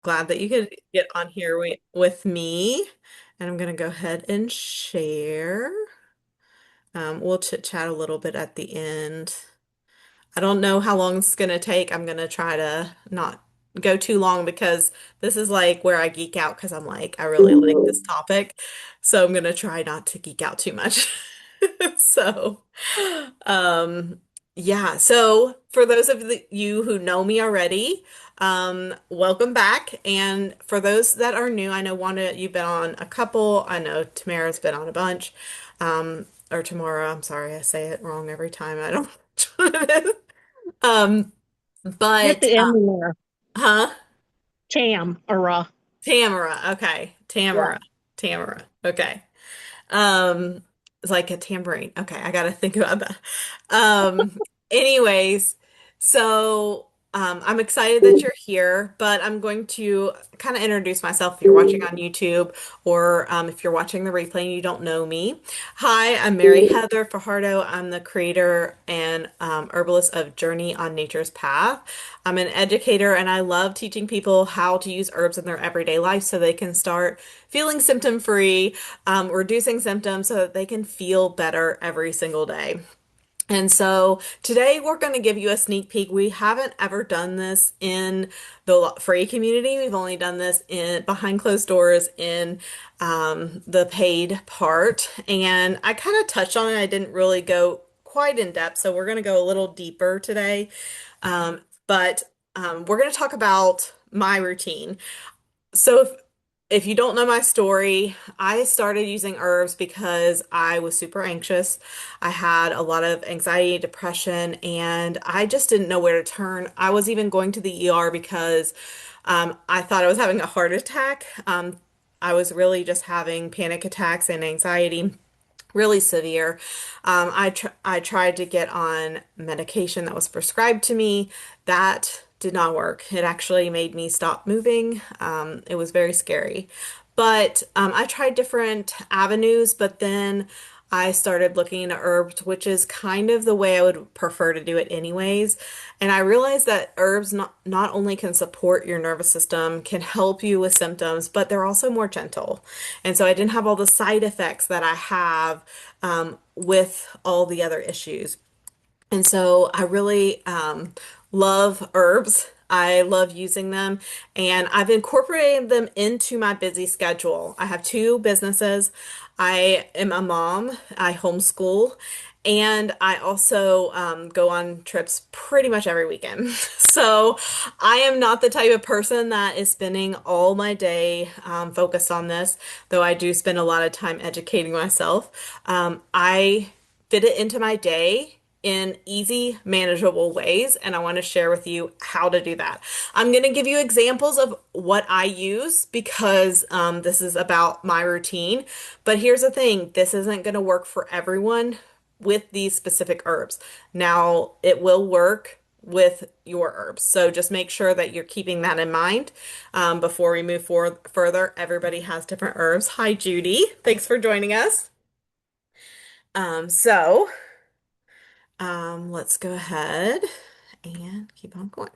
Glad that you could get on here with me. And I'm going to go ahead and share. We'll chit chat a little bit at the end. I don't know how long it's going to take. I'm going to try to not go too long because this is like where I geek out because I'm like, I really like this topic. So I'm going to try not to geek out too much. So, um, yeah. So for those of you who know me already, welcome back. And for those that are new, I know Wanda, you've been on a couple. I know Tamara's been on a bunch. Or Tamara, I'm sorry, I say it wrong every time. I don't. Um, Get but the M in there. huh? Tam or Tamara. Okay. yeah. Tamara. Okay. Um, it's like a tambourine. Okay, I gotta think about that. Anyways, so I'm excited that you're here, but I'm going to kind of introduce myself if you're watching on YouTube or if you're watching the replay and you don't know me. Hi, I'm Mary Heather Fajardo. I'm the creator and herbalist of Journey on Nature's Path. I'm an educator and I love teaching people how to use herbs in their everyday life so they can start feeling symptom free, reducing symptoms so that they can feel better every single day. And so today we're going to give you a sneak peek. We haven't ever done this in the free community. We've only done this in behind closed doors in the paid part. And I kind of touched on it. I didn't really go quite in depth. So we're going to go a little deeper today. But we're going to talk about my routine. So if you don't know my story, I started using herbs because I was super anxious. I had a lot of anxiety, depression, and I just didn't know where to turn. I was even going to the ER because I thought I was having a heart attack. I was really just having panic attacks and anxiety really severe. I tried to get on medication that was prescribed to me. That did not work. It actually made me stop moving. It was very scary. But I tried different avenues, but then I started looking into herbs, which is kind of the way I would prefer to do it anyways. And I realized that herbs not only can support your nervous system, can help you with symptoms, but they're also more gentle. And so I didn't have all the side effects that I have with all the other issues. And so I really love herbs. I love using them, and I've incorporated them into my busy schedule. I have two businesses. I am a mom, I homeschool, and I also go on trips pretty much every weekend. So I am not the type of person that is spending all my day focused on this, though I do spend a lot of time educating myself. I fit it into my day in easy, manageable ways, and I want to share with you how to do that. I'm going to give you examples of what I use because this is about my routine. But here's the thing, this isn't going to work for everyone with these specific herbs. Now, it will work with your herbs. So just make sure that you're keeping that in mind before we move forward further. Everybody has different herbs. Hi, Judy. Thanks for joining us. So let's go ahead and keep on going.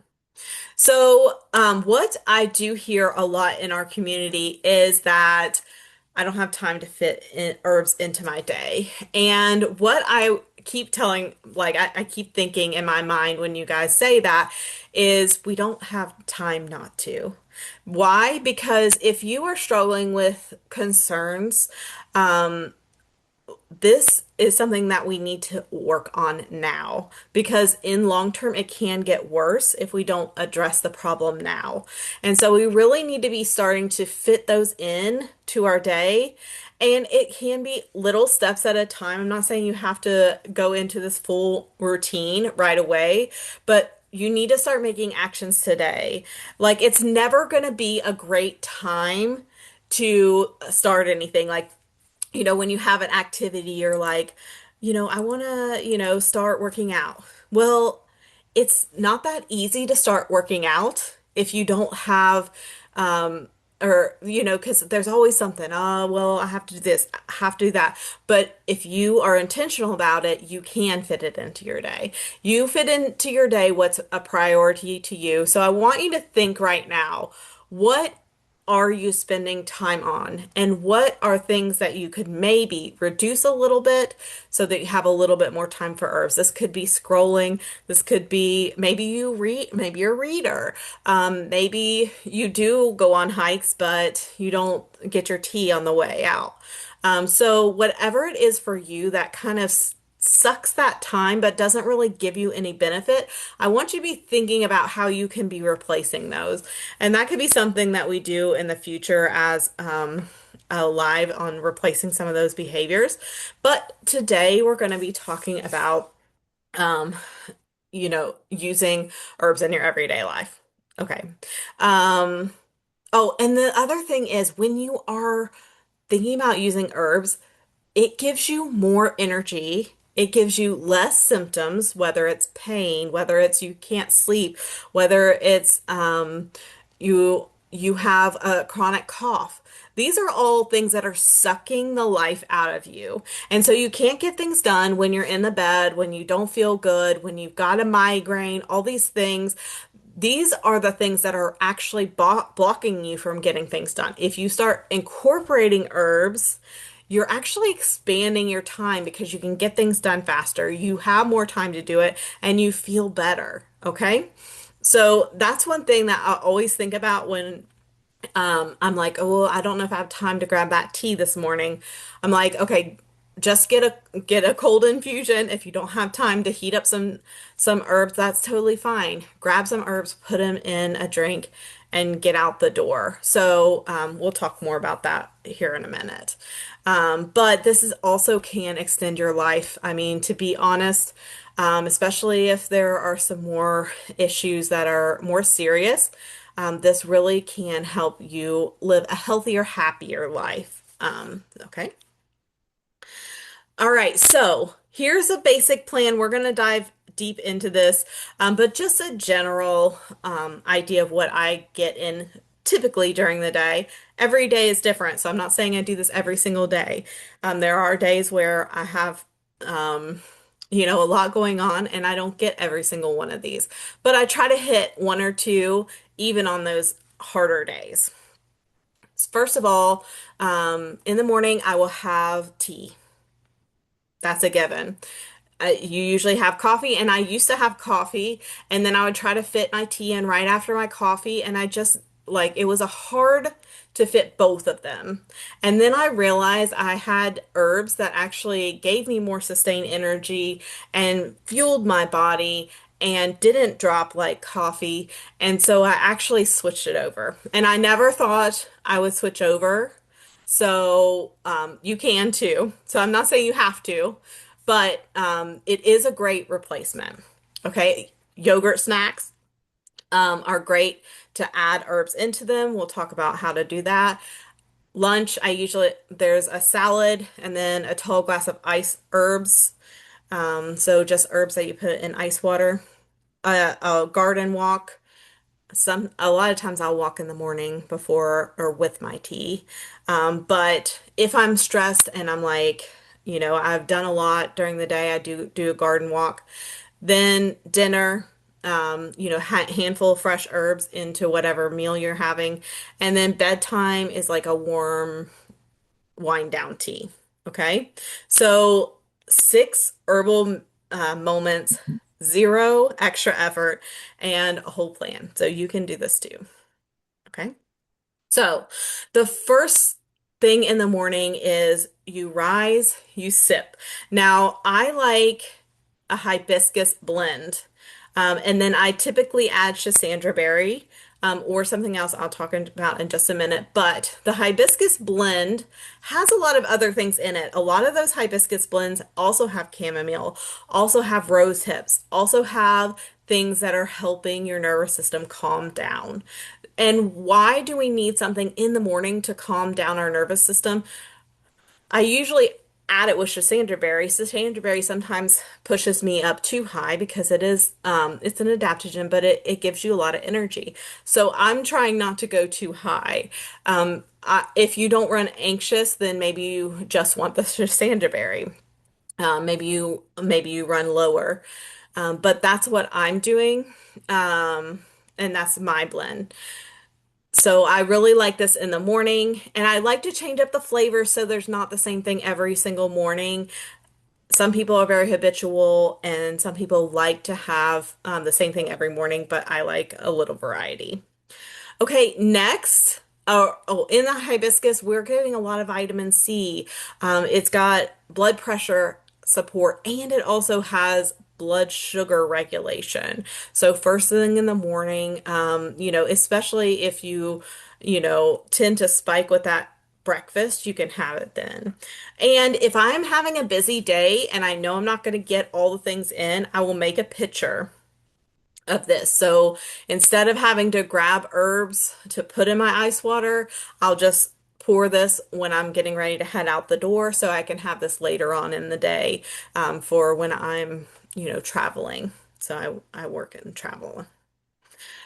So, what I do hear a lot in our community is that I don't have time to fit in herbs into my day. And what I keep telling, like, I keep thinking in my mind when you guys say that is we don't have time not to. Why? Because if you are struggling with concerns, this is something that we need to work on now because in long term it can get worse if we don't address the problem now. And so we really need to be starting to fit those in to our day. And it can be little steps at a time. I'm not saying you have to go into this full routine right away, but you need to start making actions today. Like it's never going to be a great time to start anything. Like when you have an activity, you're like, I want to, start working out. Well, it's not that easy to start working out if you don't have, or, because there's always something, oh, well, I have to do this, I have to do that. But if you are intentional about it, you can fit it into your day. You fit into your day what's a priority to you. So I want you to think right now, what are you spending time on? And what are things that you could maybe reduce a little bit so that you have a little bit more time for herbs? This could be scrolling. This could be maybe you read, maybe you're a reader. Maybe you do go on hikes, but you don't get your tea on the way out. So whatever it is for you that kind of sucks that time but doesn't really give you any benefit, I want you to be thinking about how you can be replacing those. And that could be something that we do in the future as a live on replacing some of those behaviors. But today we're going to be talking about, um, using herbs in your everyday life. Okay. Um, oh, and the other thing is when you are thinking about using herbs, it gives you more energy. It gives you less symptoms, whether it's pain, whether it's you can't sleep, whether it's you have a chronic cough. These are all things that are sucking the life out of you. And so you can't get things done when you're in the bed, when you don't feel good, when you've got a migraine, all these things. These are the things that are actually blocking you from getting things done. If you start incorporating herbs, you're actually expanding your time because you can get things done faster. You have more time to do it and you feel better. Okay. So that's one thing that I always think about when I'm like, oh, I don't know if I have time to grab that tea this morning. I'm like, okay, just get a cold infusion. If you don't have time to heat up some herbs, that's totally fine. Grab some herbs, put them in a drink, and get out the door. So we'll talk more about that here in a minute. But this is also can extend your life. I mean, to be honest, especially if there are some more issues that are more serious. This really can help you live a healthier, happier life. Okay. All right. So here's a basic plan. We're going to dive deep into this, but just a general idea of what I get in typically during the day. Every day is different. So I'm not saying I do this every single day. There are days where I have, um, a lot going on and I don't get every single one of these, but I try to hit one or two even on those harder days. First of all, in the morning, I will have tea. That's a given. You usually have coffee, and I used to have coffee, and then I would try to fit my tea in right after my coffee, and I just like it was a hard to fit both of them. And then I realized I had herbs that actually gave me more sustained energy and fueled my body and didn't drop like coffee. And so I actually switched it over. And I never thought I would switch over. So you can too. So I'm not saying you have to, but it is a great replacement. Okay, yogurt snacks are great to add herbs into them. We'll talk about how to do that. Lunch, there's a salad and then a tall glass of ice herbs. So just herbs that you put in ice water. A garden walk. A lot of times I'll walk in the morning before or with my tea. But if I'm stressed and I'm like, I've done a lot during the day, I do a garden walk. Then dinner, handful of fresh herbs into whatever meal you're having. And then bedtime is like a warm wind down tea. Okay. So 6 herbal moments, zero extra effort, and a whole plan. So you can do this too. Okay. So the first thing in the morning is you rise, you sip. Now, I like a hibiscus blend. And then I typically add Schisandra berry or something else I'll talk about in just a minute. But the hibiscus blend has a lot of other things in it. A lot of those hibiscus blends also have chamomile, also have rose hips, also have things that are helping your nervous system calm down. And why do we need something in the morning to calm down our nervous system? I usually add it with Schisandra berry. Schisandra berry sometimes pushes me up too high because it's an adaptogen, but it gives you a lot of energy. So I'm trying not to go too high. If you don't run anxious, then maybe you just want the Schisandra berry. Maybe you run lower. But that's what I'm doing. And that's my blend. So I really like this in the morning, and I like to change up the flavor so there's not the same thing every single morning. Some people are very habitual, and some people like to have the same thing every morning, but I like a little variety. Okay, next, in the hibiscus, we're getting a lot of vitamin C. It's got blood pressure support and it also has blood sugar regulation. So first thing in the morning, especially if tend to spike with that breakfast, you can have it then. And if I'm having a busy day and I know I'm not going to get all the things in, I will make a pitcher of this. So instead of having to grab herbs to put in my ice water, I'll just pour this when I'm getting ready to head out the door so I can have this later on in the day for when I'm, traveling. So I work and travel.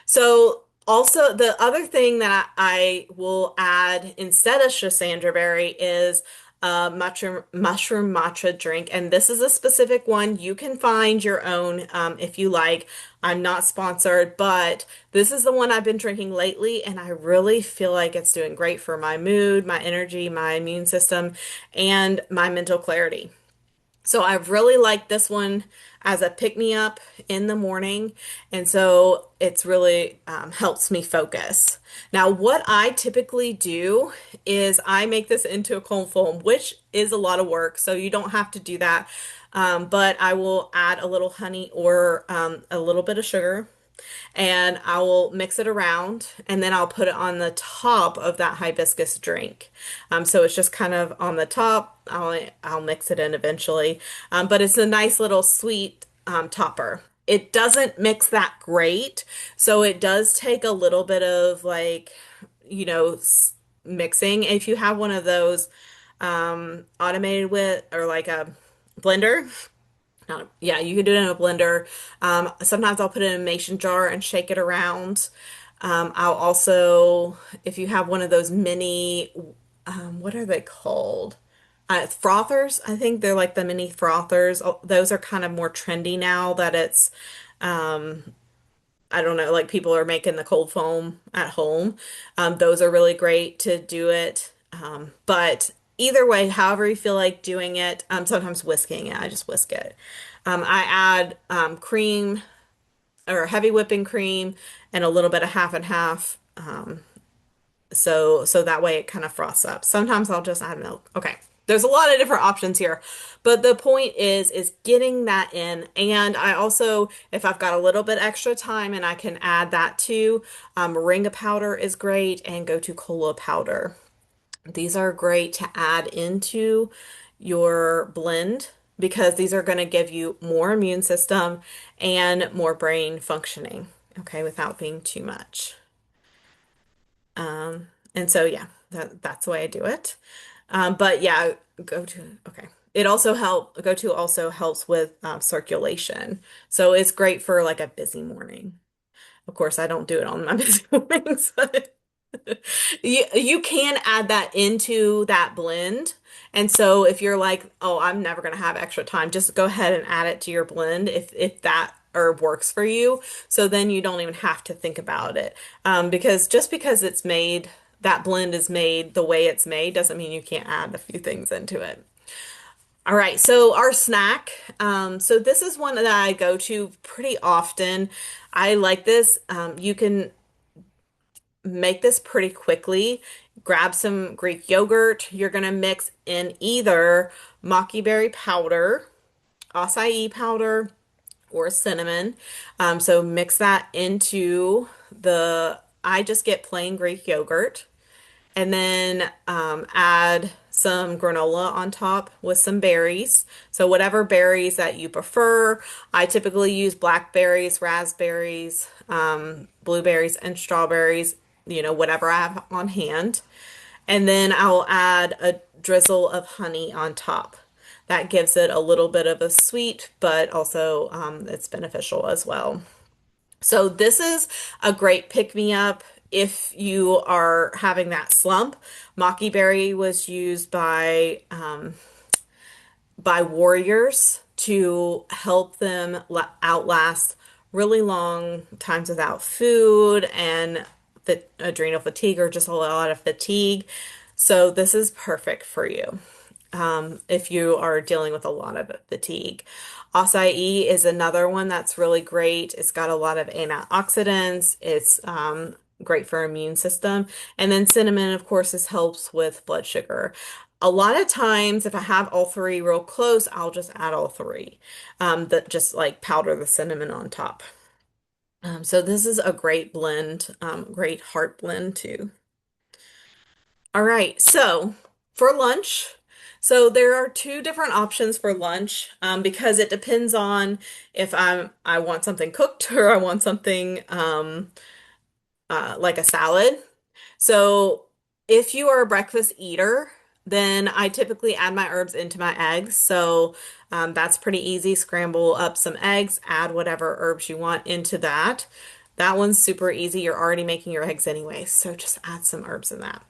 So also the other thing that I will add instead of Schisandra berry is mushroom matcha drink, and this is a specific one. You can find your own if you like. I'm not sponsored, but this is the one I've been drinking lately, and I really feel like it's doing great for my mood, my energy, my immune system, and my mental clarity. So I really like this one as a pick me up in the morning. And so it's really helps me focus. Now, what I typically do is I make this into a cold foam, which is a lot of work. So you don't have to do that. But I will add a little honey or a little bit of sugar and I will mix it around and then I'll put it on the top of that hibiscus drink. So it's just kind of on the top. I'll mix it in eventually, but it's a nice little sweet topper. It doesn't mix that great, so it does take a little bit of like, mixing. If you have one of those automated with or like a blender, yeah, you can do it in a blender. Sometimes I'll put it in a mason jar and shake it around. I'll also, if you have one of those mini, what are they called? Frothers. I think they're like the mini frothers. Oh, those are kind of more trendy now that it's, I don't know, like people are making the cold foam at home. Those are really great to do it. But either way, however you feel like doing it, sometimes whisking it, I just whisk it. I add cream or heavy whipping cream and a little bit of half and half. So that way it kind of froths up. Sometimes I'll just add milk. Okay. There's a lot of different options here. But the point is getting that in. And I also, if I've got a little bit extra time and I can add that too, moringa powder is great and gotu kola powder. These are great to add into your blend because these are going to give you more immune system and more brain functioning, okay, without being too much. And so yeah, that's the way I do it. But yeah, go to okay. It also go to also helps with circulation. So it's great for like a busy morning. Of course, I don't do it on my busy mornings, but you can add that into that blend. And so if you're like, oh, I'm never gonna have extra time, just go ahead and add it to your blend if that herb works for you. So then you don't even have to think about it. Because just because that blend is made the way it's made doesn't mean you can't add a few things into it. All right, so our snack. So this is one that I go to pretty often. I like this. You can make this pretty quickly. Grab some Greek yogurt. You're going to mix in either maki berry powder, acai powder, or cinnamon. So mix that into I just get plain Greek yogurt and then add some granola on top with some berries. So whatever berries that you prefer. I typically use blackberries, raspberries, blueberries, and strawberries, whatever I have on hand. And then I'll add a drizzle of honey on top. That gives it a little bit of a sweet, but also it's beneficial as well. So this is a great pick-me-up if you are having that slump. Maki berry was used by warriors to help them outlast really long times without food and adrenal fatigue or just a lot of fatigue. So this is perfect for you if you are dealing with a lot of fatigue. Acai is another one that's really great. It's got a lot of antioxidants. It's great for immune system. And then cinnamon, of course, this helps with blood sugar. A lot of times, if I have all three real close, I'll just add all three. That just like powder the cinnamon on top. So this is a great blend, great heart blend too. All right, so for lunch, so there are two different options for lunch because it depends on if I want something cooked or I want something like a salad. So if you are a breakfast eater, then I typically add my herbs into my eggs. So that's pretty easy. Scramble up some eggs, add whatever herbs you want into that. That one's super easy. You're already making your eggs anyway, so just add some herbs in that.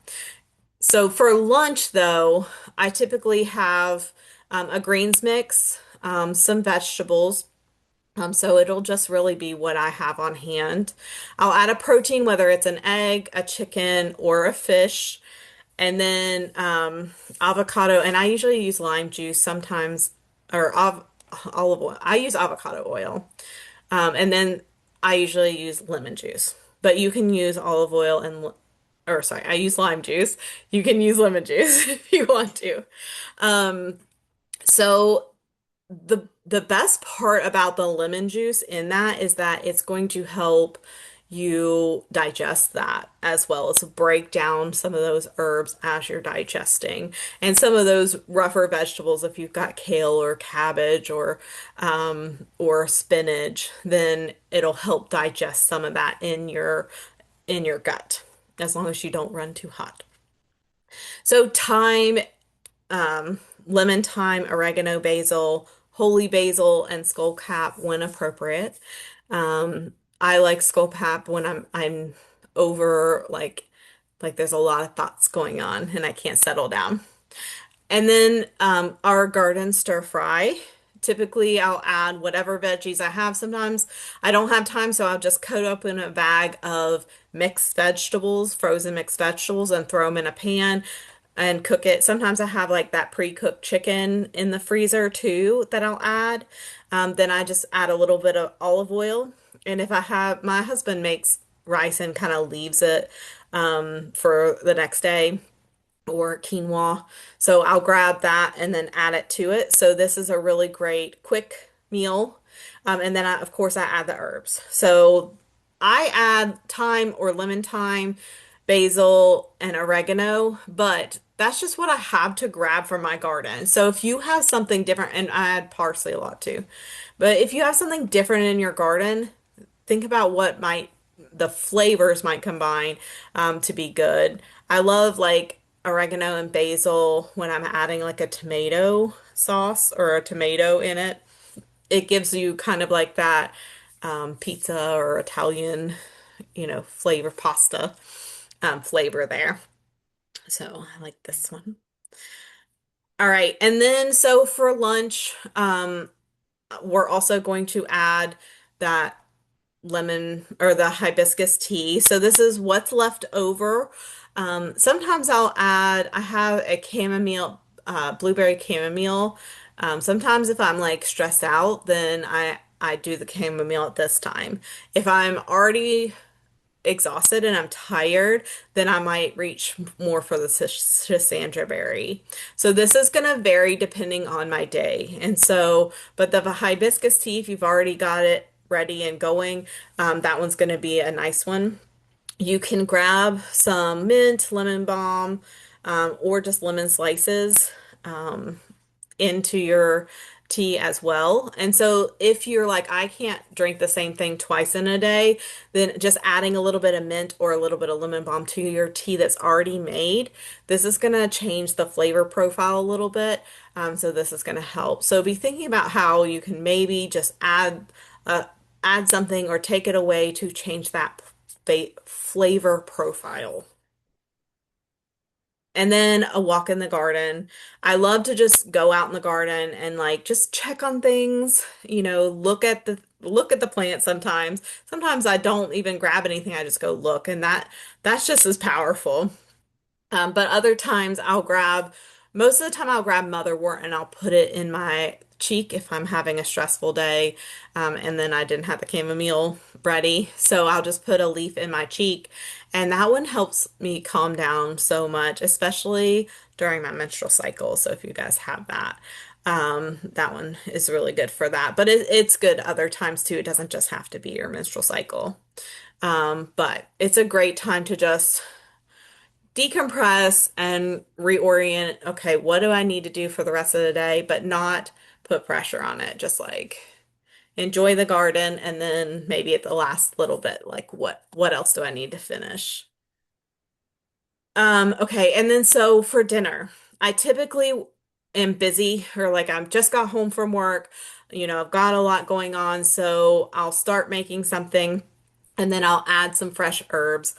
So for lunch, though, I typically have a greens mix, some vegetables. So it'll just really be what I have on hand. I'll add a protein, whether it's an egg, a chicken, or a fish, and then avocado. And I usually use lime juice sometimes, or olive oil. I use avocado oil. And then I usually use lemon juice, but you can use olive oil and, or sorry, I use lime juice. You can use lemon juice if you want to. So the best part about the lemon juice in that is that it's going to help you digest that as well as break down some of those herbs as you're digesting and some of those rougher vegetables if you've got kale or cabbage or spinach then it'll help digest some of that in your gut as long as you don't run too hot. So thyme, lemon thyme, oregano, basil, holy basil, and skullcap when appropriate. I like skullcap when I'm over like there's a lot of thoughts going on and I can't settle down. And then our garden stir fry. Typically, I'll add whatever veggies I have. Sometimes I don't have time, so I'll just coat up in a bag of mixed vegetables, frozen mixed vegetables, and throw them in a pan and cook it. Sometimes I have like that pre-cooked chicken in the freezer too that I'll add. Then I just add a little bit of olive oil. And if I have, my husband makes rice and kind of leaves it for the next day or quinoa. So I'll grab that and then add it to it. So this is a really great quick meal. And then of course I add the herbs. So I add thyme or lemon thyme, basil, and oregano, but that's just what I have to grab from my garden. So if you have something different, and I add parsley a lot too, but if you have something different in your garden, think about what might the flavors might combine to be good. I love like oregano and basil when I'm adding like a tomato sauce or a tomato in it. It gives you kind of like that pizza or Italian, flavor pasta flavor there. So I like this one. All right, and then so for lunch, we're also going to add that lemon or the hibiscus tea. So this is what's left over. Sometimes I have a chamomile, blueberry chamomile. Sometimes if I'm like stressed out, then I do the chamomile at this time. If I'm already exhausted and I'm tired, then I might reach more for the Schisandra berry. So this is going to vary depending on my day. And so, but the hibiscus tea, if you've already got it ready and going, that one's going to be a nice one. You can grab some mint, lemon balm, or just lemon slices. Into your tea as well. And so if you're like, I can't drink the same thing twice in a day, then just adding a little bit of mint or a little bit of lemon balm to your tea that's already made, this is going to change the flavor profile a little bit. So this is going to help. So be thinking about how you can maybe just add something or take it away to change that flavor profile. And then a walk in the garden. I love to just go out in the garden and like just check on things, look at look at the plant sometimes. Sometimes I don't even grab anything. I just go look, and that's just as powerful. But other times most of the time I'll grab motherwort and I'll put it in my cheek if I'm having a stressful day. And then I didn't have the chamomile ready. So I'll just put a leaf in my cheek. And that one helps me calm down so much, especially during my menstrual cycle. So if you guys have that, that one is really good for that. But it's good other times too. It doesn't just have to be your menstrual cycle. But it's a great time to just decompress and reorient. Okay, what do I need to do for the rest of the day, but not put pressure on it. Just like enjoy the garden and then maybe at the last little bit, like what else do I need to finish? Okay, and then so for dinner, I typically am busy or like I'm just got home from work, I've got a lot going on, so I'll start making something and then I'll add some fresh herbs.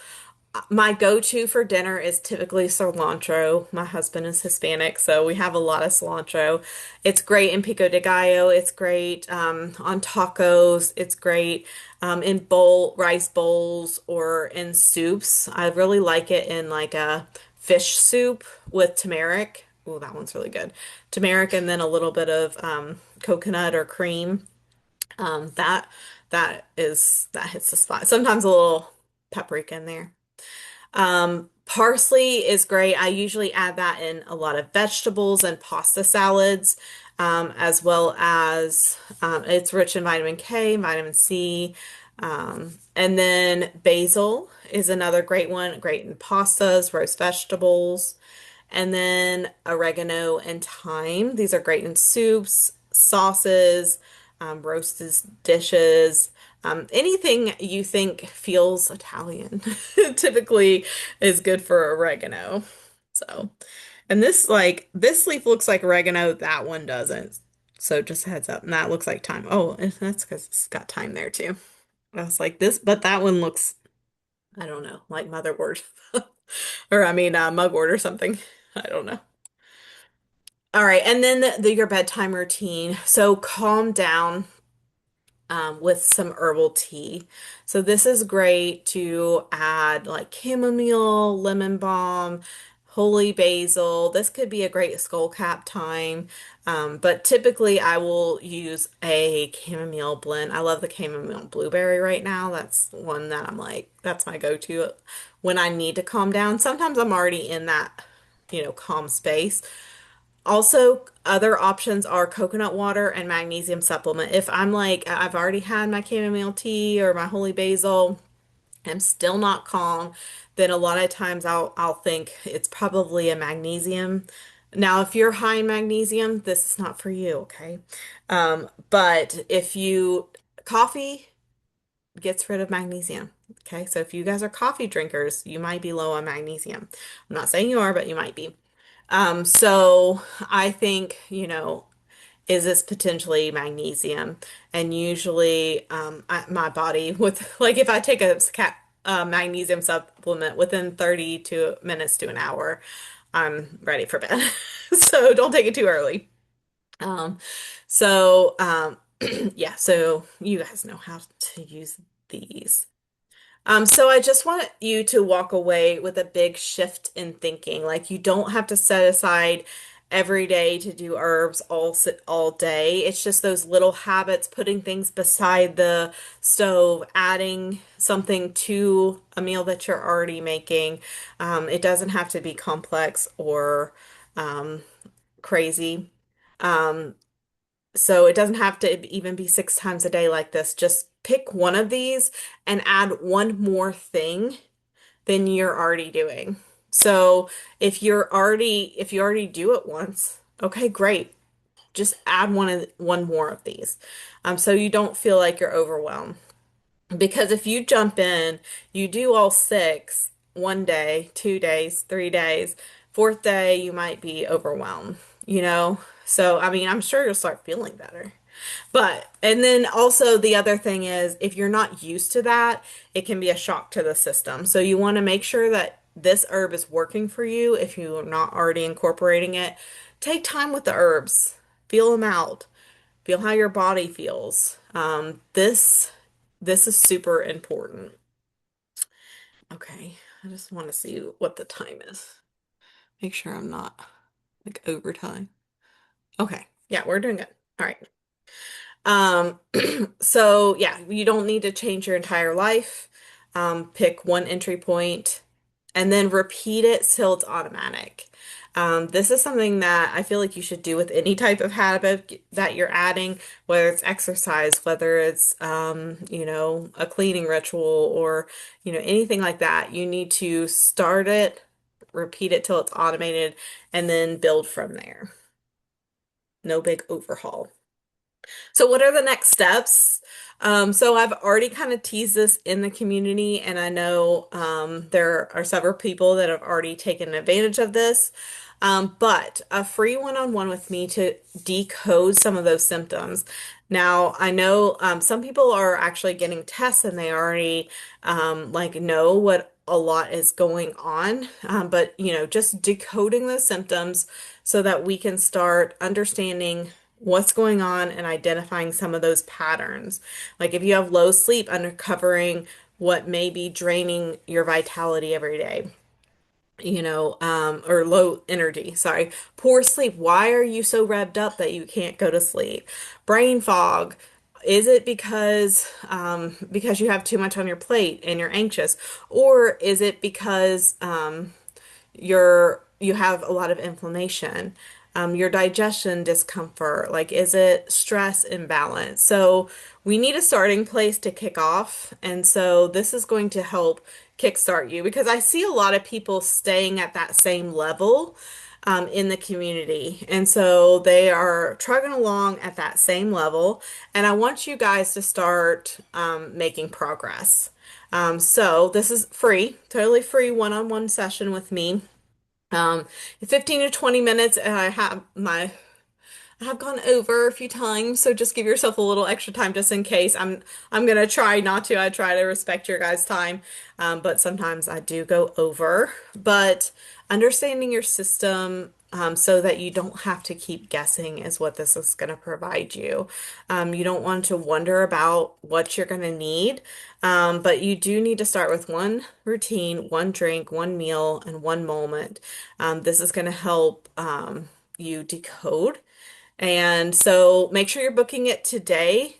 My go-to for dinner is typically cilantro. My husband is Hispanic, so we have a lot of cilantro. It's great in pico de gallo. It's great on tacos. It's great in rice bowls or in soups. I really like it in like a fish soup with turmeric. Oh, that one's really good. Turmeric and then a little bit of coconut or cream. That that hits the spot. Sometimes a little paprika in there. Parsley is great. I usually add that in a lot of vegetables and pasta salads, as well as it's rich in vitamin K, vitamin C. And then basil is another great one, great in pastas, roast vegetables. And then oregano and thyme. These are great in soups, sauces, roasted dishes. Anything you think feels Italian typically is good for oregano. So, and this leaf looks like oregano, that one doesn't. So just a heads up. And that looks like thyme. Oh, and that's because it's got thyme there too. I was like this, but that one looks, I don't know, like motherwort. Or I mean, mugwort or something. I don't know. All right, and then your bedtime routine. So calm down with some herbal tea. So this is great to add like chamomile, lemon balm, holy basil. This could be a great skull cap time. But typically I will use a chamomile blend. I love the chamomile blueberry right now. That's one that I'm like, that's my go-to when I need to calm down. Sometimes I'm already in that, calm space. Also, other options are coconut water and magnesium supplement. If I'm like, I've already had my chamomile tea or my holy basil, I'm still not calm, then a lot of times I'll think it's probably a magnesium. Now, if you're high in magnesium, this is not for you, okay? But if you coffee gets rid of magnesium. Okay, so if you guys are coffee drinkers, you might be low on magnesium. I'm not saying you are, but you might be. So I think, is this potentially magnesium? And usually, my body with like if I take a magnesium supplement within 30 to minutes to an hour, I'm ready for bed. So don't take it too early. Um, so yeah, so you guys know how to use these. So I just want you to walk away with a big shift in thinking. Like you don't have to set aside every day to do herbs all day. It's just those little habits, putting things beside the stove, adding something to a meal that you're already making. It doesn't have to be complex or um, crazy. Um, so it doesn't have to even be 6 times a day like this. Just pick one of these and add one more thing than you're already doing. So if you already do it once, okay, great. Just add one more of these. So you don't feel like you're overwhelmed. Because if you jump in, you do all six one day, 2 days, 3 days, fourth day, you might be overwhelmed, you know? So, I mean, I'm sure you'll start feeling better. But, and then also the other thing is if you're not used to that, it can be a shock to the system. So you want to make sure that this herb is working for you if you're not already incorporating it. Take time with the herbs. Feel them out. Feel how your body feels. This is super important. Okay, I just want to see what the time is. Make sure I'm not like overtime. Okay, yeah, we're doing good. All right. Um, so yeah, you don't need to change your entire life. Pick one entry point and then repeat it till it's automatic. This is something that I feel like you should do with any type of habit that you're adding, whether it's exercise, whether it's, a cleaning ritual or, anything like that. You need to start it, repeat it till it's automated, and then build from there. No big overhaul. So what are the next steps? So I've already kind of teased this in the community, and I know there are several people that have already taken advantage of this. But a free one-on-one with me to decode some of those symptoms. Now, I know some people are actually getting tests and they already like know what a lot is going on. But just decoding those symptoms so that we can start understanding what's going on and identifying some of those patterns. Like if you have low sleep, uncovering what may be draining your vitality every day, or low energy, sorry. Poor sleep. Why are you so revved up that you can't go to sleep? Brain fog. Is it because you have too much on your plate and you're anxious? Or is it because you have a lot of inflammation, your digestion discomfort, like is it stress imbalance? So we need a starting place to kick off. And so this is going to help kickstart you because I see a lot of people staying at that same level in the community. And so they are trugging along at that same level. And I want you guys to start making progress. So this is free, totally free one-on-one session with me. Um, 15 to 20 minutes, and I have gone over a few times, so just give yourself a little extra time just in case. I'm gonna try not to. I try to respect your guys' time, but sometimes I do go over. But understanding your system, so that you don't have to keep guessing is what this is gonna provide you. You don't want to wonder about what you're gonna need, but you do need to start with one routine, one drink, one meal, and one moment. This is gonna help you decode. And so make sure you're booking it today.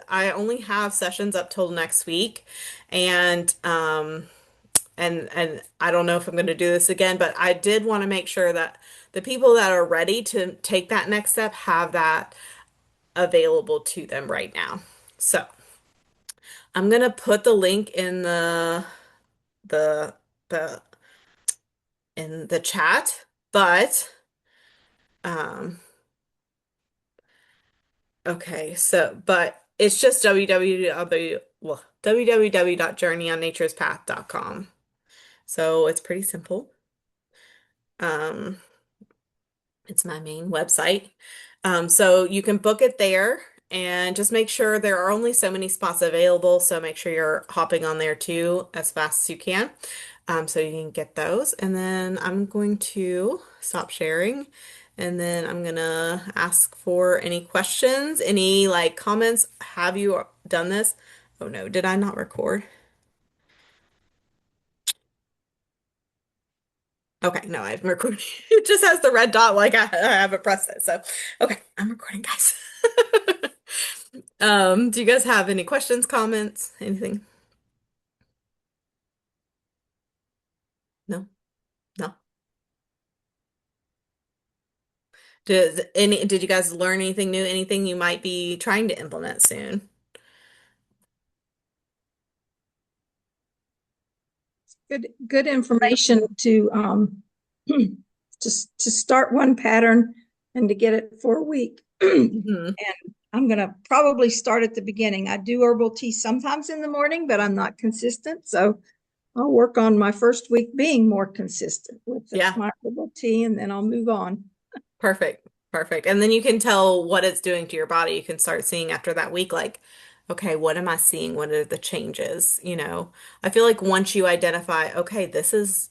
I only have sessions up till next week. And I don't know if I'm going to do this again, but I did want to make sure that the people that are ready to take that next step have that available to them right now. So, I'm going to put the link in the the in the chat, but um okay, but it's just www.journeyonnaturespath.com. So it's pretty simple. Um, it's my main website. So you can book it there and just make sure there are only so many spots available. So make sure you're hopping on there too as fast as you can. So you can get those. And then I'm going to stop sharing. And then I'm gonna ask for any questions, any like comments. Have you done this? Oh no, did I not record? Okay, no, I'm recording. It just has the red dot like I haven't pressed it. So, okay, I'm recording, guys. Do you guys have any questions, comments, anything? No? No? Did you guys learn anything new? Anything you might be trying to implement soon? Good information to to start one pattern and to get it for a week. And Hmm. I'm gonna probably start at the beginning. I do herbal tea sometimes in the morning, but I'm not consistent. So I'll work on my first week being more consistent with Yeah. my herbal tea, and then I'll move on. Perfect. Perfect. And then you can tell what it's doing to your body. You can start seeing after that week, like, okay, what am I seeing? What are the changes? I feel like once you identify, okay, this is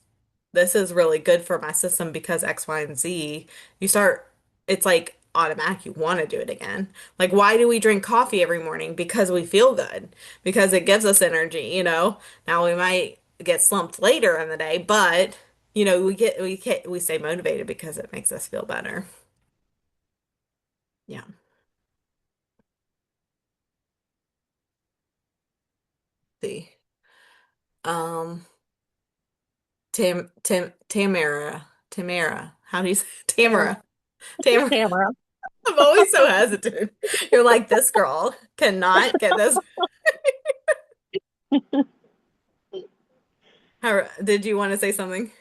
really good for my system because X, Y, and Z, you start, it's like automatic you want to do it again. Like, why do we drink coffee every morning? Because we feel good, because it gives us energy, you know? Now we might get slumped later in the day, but we stay motivated because it makes us feel better. Yeah. See. Um, Tamara. How do you say Tam- Tamara? Tamara. Tamara. I'm always so hesitant. You're like, this girl cannot get this. Did you want to say something?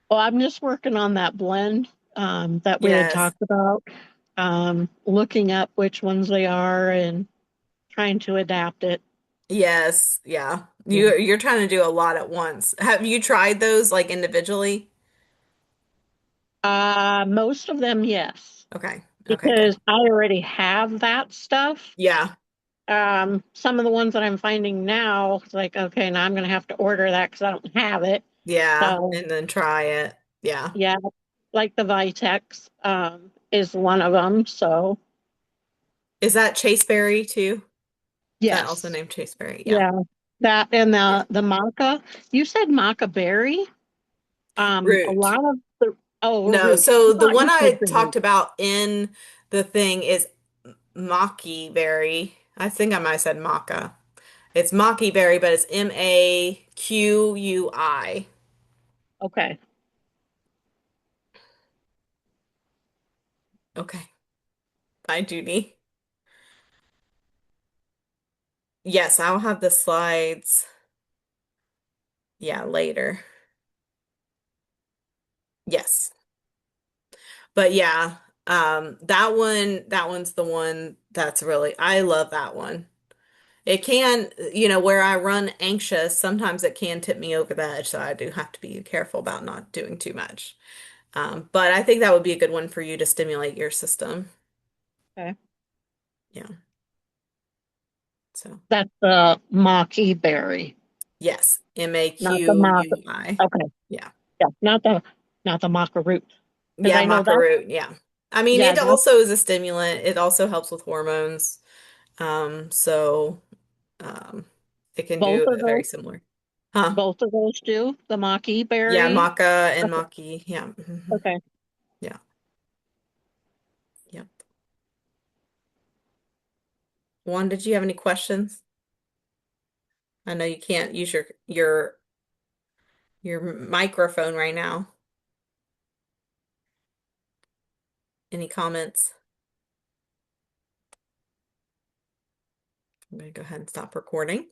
Well, I'm just working on that blend that we had Yes. talked about, looking up which ones they are and trying to adapt it. Yes. Yeah. Yeah. You're trying to do a lot at once. Have you tried those like individually? Most of them, yes, Okay. Okay, good. because I already have that stuff. Yeah. Some of the ones that I'm finding now, it's like, okay, now I'm going to have to order that because I don't have it. Yeah. So, And then try it. Yeah. yeah, like the Vitex is one of them. So, Is that chaseberry too? Is that also yes, named chaseberry? Yeah. yeah, that and Yeah. the maca. You said maca berry. A Root. lot of the No, root. so I the thought one you I said berry. talked about in the thing is maki berry. I think I might have said maca. It's maki berry, but it's Maqui. Okay, Okay. Bye, Judy. Yes, I'll have the slides. Yeah, later. Yes. But yeah, that one's the one that's really, I love that one. It can, where I run anxious, sometimes it can tip me over the edge, so I do have to be careful about not doing too much. But I think that would be a good one for you to stimulate your system. okay. Yeah. So, That's the maki berry, yes, not the maca. Maqui. Okay, Yeah. yeah, not the maca root, because Yeah, I know maca that. root. Yeah. I mean, Yeah, it that also is a stimulant. It also helps with hormones. So um it can both do of those very similar. Huh? both of those do the maki Yeah, berry. maca and Okay, maki. Yeah. okay. Yeah. Yep. Juan, did you have any questions? I know you can't use your microphone right now. Any comments? I'm gonna go ahead and stop recording.